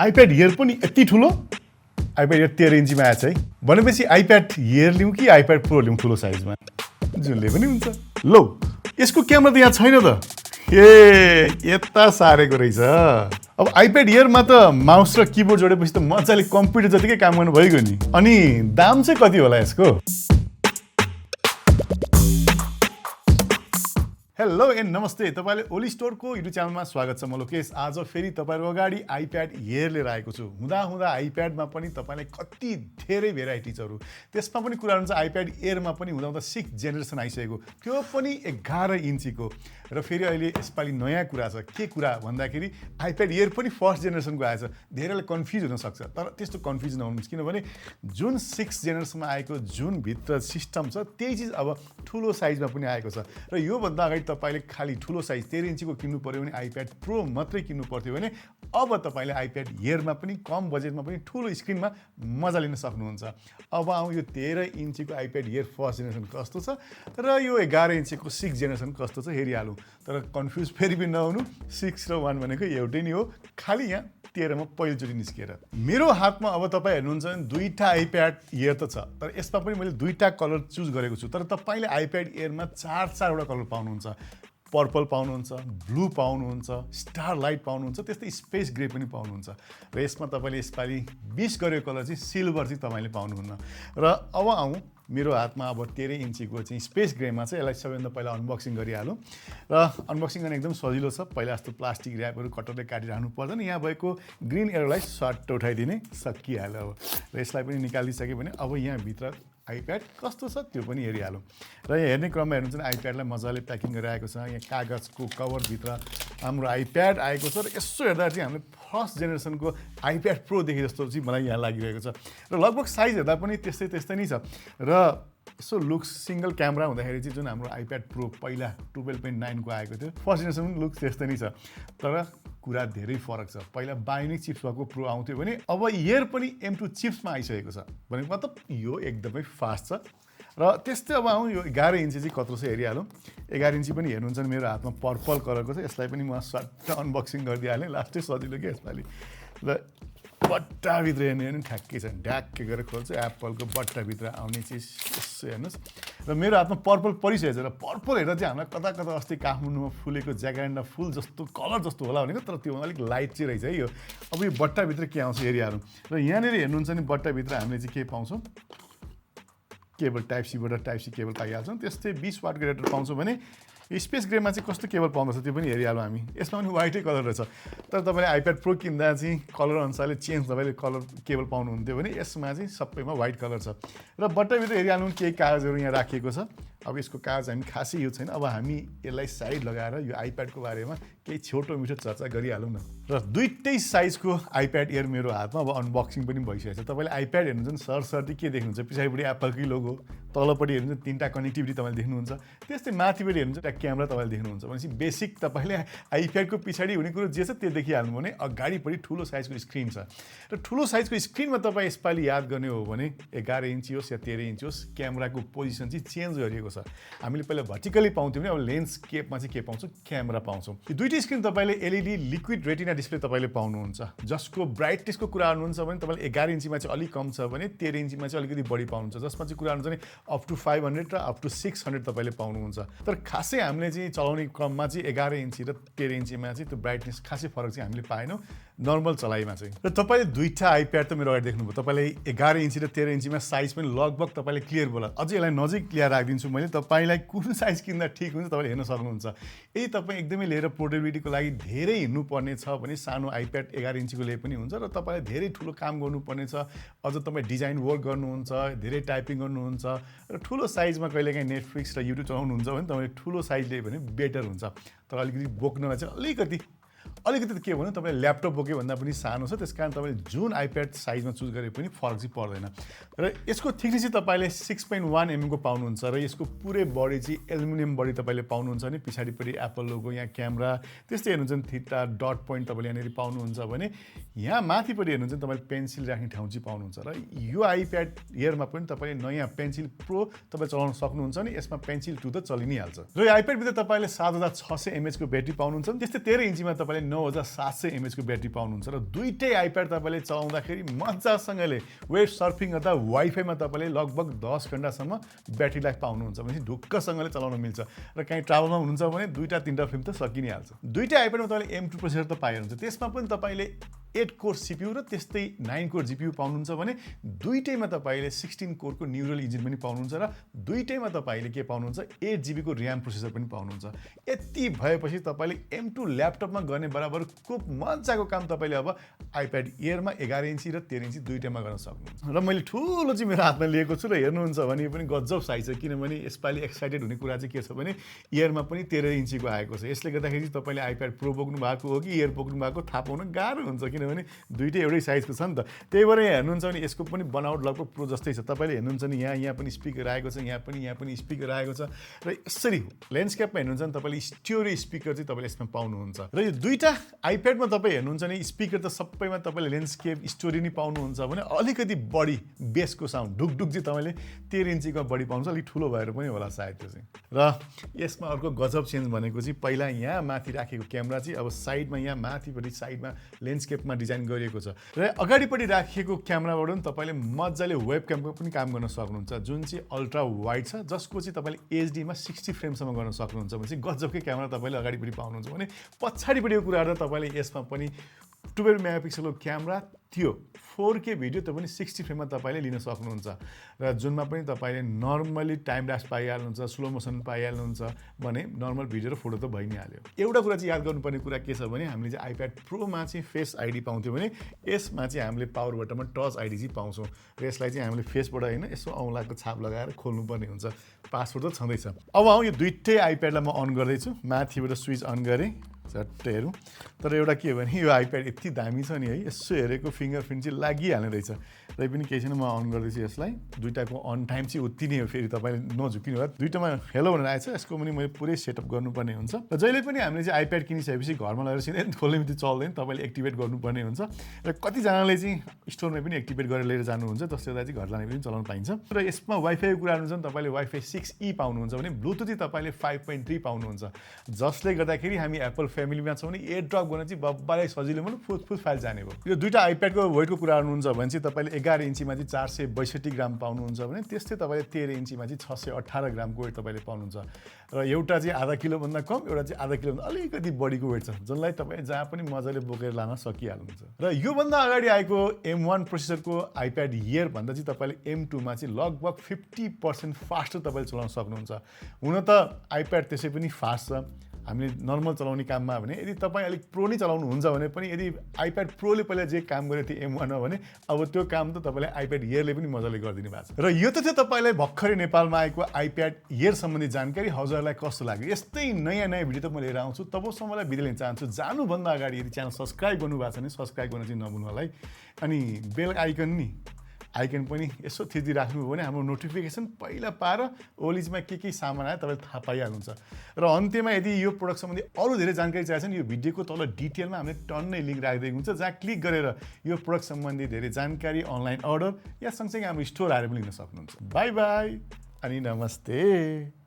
IPad air पनि यति ठुलो आइप्याड एयर 13 इन्चीमा आएछ है भनेपछि आइप्याड एयर लिउँ कि आइप्याड प्रो लिउँ ठुलो साइजमा जुनले पनि हुन्छ लौ यसको क्यामेरा त यहाँ छैन त यता सारेको रहेछ अब आइप्याड एयरमा त माउस र किबोर्ड जोडेपछि त मजाले कम्प्युटर जतिकै काम गर्नु भइगयो नि अनि दाम चाहिँ कति होला यसको हेलो एन्ड नमस्ते तपाईले ओली स्टोरको युट्युब च्यानलमा स्वागत छ म लोकेश आज फेरि तपाईहरुको अगाडि आइप्याड एयर लिएर आएको छु हुँदा आइप्याडमा पनि तपाईलाई कति धेरै भेराइटिजहरु त्यसमा पनि कुरा हुन्छ आइप्याड एयरमा पनि हुँदा 6 जेनेरेसन आइसकेको त्यो पनि 11 इन्चीको र फेरि अहिले यसपालि नयाँ कुरा छ के कुरा भन्दाखेरि आइप्याड एयर पनि फर्स्ट जेनेरेसनको आएछ धेरैले कन्फ्युज हुन सक्छ तर त्यस्तो कन्फ्युज नहुनुस् किनभने जुन 6 जेनेरेसनमा आएको जुन भित्र सिस्टम छ त्यही चीज अब ठुलो साइजमा पनि आएको छ र यो भन्दा अगाडि तपाईले खाली ठुलो साइज 13 इन्चीको किन्नु पर्यो भने आइप्याड प्रो मात्रै किन्नु पर्थ्यो भने अब तपाईले आइप्याड एयरमा पनि कम बजेटमा पनि ठुलो स्क्रिनमा मजा लिन सक्नुहुन्छ अब आउँ यो 13 इन्चीको आइप्याड एयर फर्स्ट जेनेरेसन कस्तो छ र यो 11 इन्चीको 6 जेनेरेसन कस्तो छ हेरिहालौँ तर कन्फ्युज फेरि पनि नहुनु 6 र 1 भनेको एउटै नै हो खाली यहाँ 13 मा पहिलोचोटि निस्केर मेरो हातमा अब तपाईं हेर्नुहुन्छ भने दुईटा आइप्याड एयर त छ तर यसमा पनि मैले दुईटा कलर चुज गरेको छु तर तपाईले आइप्याड एयरमा 4 वटा कलर पाउनुहुन्छ पर्पल पाउनुहुन्छ ब्लू पाउनुहुन्छ स्टार लाइट पाउनुहुन्छ त्यस्तै स्पेस ग्रे पनि पाउनुहुन्छ र यसमा तपाईले यसपालि 20 गरेको कलर चाहिँ सिल्भर चाहिँ तपाईले पाउनुहुन्न र अब आउँ मेरो हातमा अब 13 इन्चीको चाहिँ स्पेस ग्रेमा चाहिँ यसलाई सबैभन्दा पहिला अनबक्सिङ गरिहालौँ र अनबक्सिङ गर्न एकदम सजिलो छ पहिला जस्तो प्लास्टिक र्यापहरू कटरले काटिराख्नु पर्दैन यहाँ भएको ग्रिन एरोलाई सर्ट उठाइदिने सकिहाल्यो अब र यसलाई पनि निकालिसक्यो भने अब यहाँ भित्र आइप्याड कस्तो छ त्यो पनि हेरिहालौँ र यहाँ हेर्ने क्रममा हेर्नुहुन्छ भने आइप्याडलाई मजाले प्याकिङ गरेर आएको छ यहाँ कागजको कभरभित्र हाम्रो आइप्याड आएको छ र यसो हेर्दा चाहिँ हामीले फर्स्ट जेनेरेसनको आइप्याड प्रो देखे जस्तो चाहिँ मलाई यहाँ लागिरहेको छ र लगभग साइज हेर्दा पनि त्यस्तै नै छ र यसो लुक्स सिंगल क्यामेरा हुँदाखेरि चाहिँ जुन हाम्रो आइप्याड प्रो पहिला 12.9 को आएको थियो फर्स्ट जेनेरेसन पनि लुक्स त्यस्तै नै छ तर कुरा धेरै फरक छ पहिला बायोनिक चिप्स भएको प्रो आउँथ्यो भने अब एयर पनि M2 चिप्समा आइसकेको छ भनेको मतलब यो एकदमै फास्ट छ र त्यस्तै अब आउँ यो 11 इन्ची चाहिँ कत्रो छ हेरिहालौँ 11 इन्ची पनि हेर्नुहुन्छ भने मेरो हातमा पर्पल कलरको छ यसलाई पनि म सट्ट अनबक्सिङ गरिदिइहालेँ लास्टै सजिलो के यसपालि र बट्टाभित्र हेर्ने भने ठ्याक्कै छ ढ्याक्कै गरेर खोल्छु एप्पलको बट्टाभित्र आउने चिज यसो हेर्नुहोस् र मेरो हातमा पर्पल परिसकेको छ र पर्पल हेर्दा चाहिँ हामीलाई कता कता अस्ति काठमाडौँमा फुलेको ज्याकेन्डा फुल जस्तो कलर जस्तो होला भनेको तर त्यो अलिक लाइट चाहिँ रहेछ है यो अब यो बट्टाभित्र के आउँछ हेरिहालौँ र यहाँनिर हेर्नुहुन्छ भने बट्टाभित्र हामीले चाहिँ के पाउँछौँ केबल टाइप सीबाट टाइप सी केबल पाइहाल्छौँ त्यस्तै 20 वाटको एडाप्टर पाउँछौँ भने स्पेस ग्रेमा चाहिँ कस्तो केबल पाउँदछ त्यो पनि हेरिहालौँ हामी यसमा पनि वाइटै कलर रहेछ तर तपाईँले आइप्याड प्रो किन्दा चाहिँ कलर अनुसारले चेन्ज तपाईँले कलर केबल पाउनुहुन्थ्यो भने यसमा चाहिँ सबैमा वाइट कलर छ र बट्टाभित्र हेरिहाल्नु केही कागजहरू यहाँ राखिएको छ अब यसको कागज हामी खासै यो छैन अब हामी यसलाई साइड लगाएर यो आइप्याडको बारेमा केही छोटो मिठो चर्चा गरिहालौँ न र दुईटै साइजको आइप्याड एयर मेरो हातमा अब अनबक्सिङ पनि भइसकेको छ तपाईँले आइप्याड हेर्नुहुन्छ सरसर्ती के देख्नुहुन्छ पछाडिपट्टि एप्पलकै लोगो तलपट्टि हेर्नुहुन्छ 3टा कनेक्टिभिटी तपाईँले देख्नुहुन्छ त्यस्तै माथिपट्टि हेर्नुहुन्छ एउटा क्यामेरा तपाईँले देख्नुहुन्छ भनेपछि बेसिक तपाईँले आइप्याडको पछाडि हुने कुरो जे छ त्यो देखिहाल्नु भने अगाडिपट्टि ठुलो साइजको स्क्रिन छ र ठुलो साइजको स्क्रिनमा तपाईँ यसपालि याद गर्ने हो भने 11 इन्ची होस् या 13 इन्ची होस् क्यामेराको पोजिसन चाहिँ चेन्ज गरिएको छ हामीले पहिला भर्टिकली पाउँथ्यौँ भने अब लेन्सकेपमा चाहिँ के पाउँछौँ क्यामेरा पाउँछौँ यो दुईटै स्क्रिन तपाईँले एलइडी लिक्विड रेटिना डिस्प्ले तपाईँले पाउनुहुन्छ जसको ब्राइटनेसको कुरा गर्नुहुन्छ भने तपाईँले 11 इन्चीमा चाहिँ अलिक कम छ भने 13 इन्चीमा चाहिँ अलिकति बढी पाउनुहुन्छ जसमा चाहिँ कुरा गर्नुहुन्छ भने अप टु 500 र अप टु 600 तपाईँले पाउनुहुन्छ तर खासै हामीले चाहिँ चलाउने क्रममा चाहिँ 11 इन्ची र 13 इन्चीमा चाहिँ त्यो ब्राइटनेस खासै फरक चाहिँ हामीले पाएनौँ नर्मल चलाइमा चाहिँ र तपाईँले दुईटा आइप्याड त मेरो अगाडि देख्नुभयो तपाईँले 11 इन्ची र 13 इन्चीमा साइज पनि लगभग तपाईँले क्लियर बोला अझै यसलाई नजिक ल्याएर राखिदिन्छु मैले तपाईँलाई कुन साइज किन्दा ठिक हुन्छ तपाईँले हेर्न सक्नुहुन्छ यदि तपाईँ एकदमै लिएर पोर्टेबिलिटीको लागि धेरै हिँड्नुपर्ने छ भने सानो आइप्याड 11 इन्चीको लिए पनि हुन्छ र तपाईँले धेरै ठुलो काम गर्नुपर्ने छ अझ तपाईँ डिजाइन वर्क गर्नुहुन्छ धेरै टाइपिङ गर्नुहुन्छ र ठुलो साइजमा कहिलेकाहीँ नेटफ्लिक्स र युट्युब चलाउनुहुन्छ भने तपाईँले ठुलो साइज लियो भने बेटर हुन्छ तर अलिकति बोक्नलाई चाहिँ अलिकति त के भन्नु तपाईले ल्यापटप बोक्यो भन्दा पनि सानो छ त्यसकारण तपाईले जुन आइप्याड साइजमा चुज गरे पनि फरक चाहिँ पर्दैन र यसको थिकनेस चाहिँ तपाईले 6.1 mm को पाउनुहुन्छ र यसको पुरै बडी चाहिँ एल्युमिनियम बडी तपाईले पाउनुहुन्छ भने पछाडिपट्टि एप्पल लोगो यहाँ क्यामेरा त्यस्तै हेर्नुहुन्छ थीटा डट पोइन्ट तपाईले यहाँनिर पाउनुहुन्छ भने यहाँ माथिपट्टि हेर्नुहुन्छ तपाईले पेन्सिल राख्ने ठाउँ चाहिँ पाउनुहुन्छ र यो आइप्याड एयरमा पनि तपाईले नयाँ पेन्सिल प्रो तपाईले चलाउन सक्नुहुन्छ नि यसमा पेन्सिल 2 त चलि नै हाल्छ र यो आइप्याड भित्र तपाईले 7600 mAh को ब्याट्री पाउनुहुन्छ त्यस्तै 13 इन्चीमा तपाईले तपाईँले 9700 mAh को ब्याट्री पाउनुहुन्छ र दुईटै आइप्याड तपाईँले चलाउँदाखेरि मजासँगले वेब सर्फिङ अथवा वाइफाईमा तपाईँले लगभग 10 घण्टासम्म ब्याट्री लाइफ पाउनुहुन्छ भने ढुक्कसँगले चलाउन मिल्छ र कहीँ ट्राभलमा हुनुहुन्छ भने 2-3 फिल्म त सकिहाल्छ। दुईटै आइप्याडमा तपाईँले M2 प्रोसेसर त पाइनुहुन्छ, त्यसमा पनि तपाईँले 8 कोर CPU र त्यस्तै 9 कोर GPU पाउनुहुन्छ भने दुईटैमा तपाईँले 16 कोरको न्युरल इन्जिन पनि पाउनुहुन्छ र दुईटैमा तपाईँले के पाउनुहुन्छ 8 GB को र्याम प्रोसेसर पनि पाउनुहुन्छ। यति भएपछि तपाईँले M2 ल्यापटपमा गर्ने बराबरको मजाको काम तपाईँले अब आइप्याड एयरमा 11 इन्ची र 13 इन्ची दुईटैमा गर्न सक्नुहुन्छ। र मैले ठुलो चाहिँ मेरो हातमा लिएको छु र हेर्नुहुन्छ भने यो पनि गजब साइज छ, किनभने यसपालि एक्साइटेड हुने कुरा चाहिँ के छ भने एयरमा पनि 13 इन्चीको आएको छ। यसले गर्दाखेरि तपाईँले आइप्याड प्रो बोक्नु भएको हो कि एयर बोक्नु भएको थाहा पाउन गाह्रो हुन्छ, किनभने दुईटै एउटै साइजको छ नि त। त्यही भएर यहाँ हेर्नुहुन्छ भने यसको पनि बनावट लगभग प्रो जस्तै छ। तपाईँले हेर्नुहुन्छ नि यहाँ पनि स्पिकर आएको छ, यहाँ पनि स्पिकर आएको छ र यसरी ल्यान्डस्केपमा हेर्नुहुन्छ भने तपाईँले स्टिरियो स्पिकर चाहिँ तपाईँले यसमा पाउनुहुन्छ। र यो दुईटा आइप्याडमा तपाईँ हेर्नुहुन्छ भने स्पिकर त सबैमा तपाईँले ल्यान्डस्केप स्टोरी नै पाउनुहुन्छ भने अलिकति बढी बेसको साउन्ड ढुकढुक चाहिँ तपाईँले 13 इन्चीको बढी पाउनुहुन्छ, अलिक ठुलो भएर पनि होला सायद त्यो चाहिँ। र यसमा अर्को गजब चेन्ज भनेको चाहिँ पहिला यहाँ माथि राखेको क्यामेरा चाहिँ अब साइडमा यहाँ माथिपट्टि साइडमा ल्यान्डस्केपमा डिजाइन गरिएको छ र अगाडिपट्टि राखिएको क्यामेराबाट पनि तपाईँले मजाले वेब क्यामको पनि काम गर्न सक्नुहुन्छ, जुन चाहिँ अल्ट्रा वाइड छ, जसको चाहिँ तपाईँले एचडीमा 60 फ्रेमसम्म गर्न सक्नुहुन्छ भने चाहिँ गजबकै क्यामेरा तपाईँले अगाडिपट्टि पाउनुहुन्छ भने पछाडिपट्टिको कुराहरू तपाईँले यसमा पनि 12 मेगापिक्सलको क्यामेरा, त्यो 4K भिडियो त पनि 60 फ्रेममा तपाईँले लिन सक्नुहुन्छ र जुनमा पनि तपाईँले नर्मली टाइम ल्याप्स पाइहाल्नुहुन्छ, स्लो मोसन पाइहाल्नुहुन्छ भने नर्मल भिडियो र फोटो त भइ नै हाल्यो। एउटा कुरा चाहिँ याद गर्नुपर्ने कुरा के छ भने हामीले चाहिँ आइप्याड प्रोमा चाहिँ फेस आइडी पाउँथ्यौँ भने यसमा चाहिँ हामीले पावर बटनमा टच आइडी चाहिँ पाउँछौँ र यसलाई चाहिँ हामीले फेसबाट होइन यसो औँलाको छाप लगाएर खोल्नुपर्ने हुन्छ। पासवर्ड त छँदैछ। अब यो दुईटै आइप्याडलाई म अन गर्दैछु, माथिबाट स्विच अन गरेँ झट्टै हेरौँ। तर एउटा के हो भने यो आइप्याड यति दामी छ नि है, यसो हेरेको फिङ्गरप्रिन्ट चाहिँ लागिहाल्ने रहेछ। र पनि केही छैन, म अन गर्दैछु यसलाई। दुईटाको अन टाइम चाहिँ उति नै हो, फेरि तपाईँले नझुकिनु होला। दुईटामा हेलो भनेर आएछ, यसको पनि मैले पुरै सेटअप गर्नुपर्ने हुन्छ। र जहिले पनि हामीले चाहिँ आइप्याड किनिसकेपछि घरमा लगेर सिधै खोल्ने बित्तिकै चल्दैन, तपाईँले एक्टिभेट गर्नुपर्ने हुन्छ। र कतिजनाले चाहिँ स्टोरमा पनि एक्टिभेट गरेर लिएर जानुहुन्छ, जसले गर्दा चाहिँ घर लाने पनि चलाउन पाइन्छ। र यसमा वाइफाईको कुरा गर्नुहुन्छ भने तपाईँले वाइफाई 6E पाउनुहुन्छ भने ब्लुटुथ चाहिँ तपाईँले 5.3 पाउनुहुन्छ, जसले गर्दाखेरि हामी एप्पल फ्यामिलीमा छौँ भने एयर ड्रप गर्न चाहिँ बब्बालाई सजिलो पनि फुस फाइल जाने भयो। यो दुईटा आइप्याडको वेटको कुरा गर्नुहुन्छ भने चाहिँ तपाईँले 11 इन्चीमा चाहिँ 462 ग्राम पाउनुहुन्छ भने त्यस्तै तपाईँले 13 इन्चीमा चाहिँ 618 ग्रामको वेट तपाईँले पाउनुहुन्छ। र एउटा चाहिँ आधा किलोभन्दा कम, एउटा चाहिँ आधा किलोभन्दा अलिकति बढीको वेट छ, जसलाई तपाईँ जहाँ पनि मजाले बोकेर लान सकिहाल्नुहुन्छ। र योभन्दा अगाडि आएको M1 प्रोसेसरको आइप्याड एयर भन्दा चाहिँ तपाईँले M2मा चाहिँ लगभग 50% फास्टर तपाईँले चलाउन सक्नुहुन्छ। हुन त आइप्याड त्यसै पनि फास्ट छ हामीले नर्मल चलाउने काममा भने, यदि तपाईँ अलिक प्रो नै चलाउनुहुन्छ भने पनि यदि आइप्याड प्रोले पहिला जे काम गरेको थियो M1मा भने अब त्यो काम त तपाईँलाई आइप्याड एयरले पनि मजाले गरिदिनु भएको छ। र यो त थियो तपाईँलाई भर्खरै नेपालमा आएको आइप्याड एयर सम्बन्धी जानकारी। हजुरलाई कस्तो लाग्यो? यस्तै नयाँ भिडियो त म लिएर आउँछु। तबसम्म मलाई बिदा लिन चाहन्छु। जानुभन्दा अगाडि यदि च्यानल सब्सक्राइब गर्नुभएको छ भने सब्सक्राइब गर्न चाहिँ नभुल्नु होला है। अनि बेल आइकन पनि यसो थिचिदिई राख्नुभयो भने हाम्रो नोटिफिकेसन पहिला पाएर ओलिजमा के सामान आयो तपाईँले थाहा पाइहाल्नुहुन्छ। र अन्त्यमा यदि यो प्रडक्ट सम्बन्धी अरू धेरै जानकारी चाहिएको छ भने यो भिडियोको तल डिटेलमा हामीले टन्नै लिङ्क राखिदिएको हुन्छ, जहाँ क्लिक गरेर यो प्रडक्ट सम्बन्धी धेरै जानकारी, अनलाइन अर्डर या सँगसँगै हाम्रो स्टोर आएर पनि लिन सक्नुहुन्छ। बाई बाई अनि नमस्ते।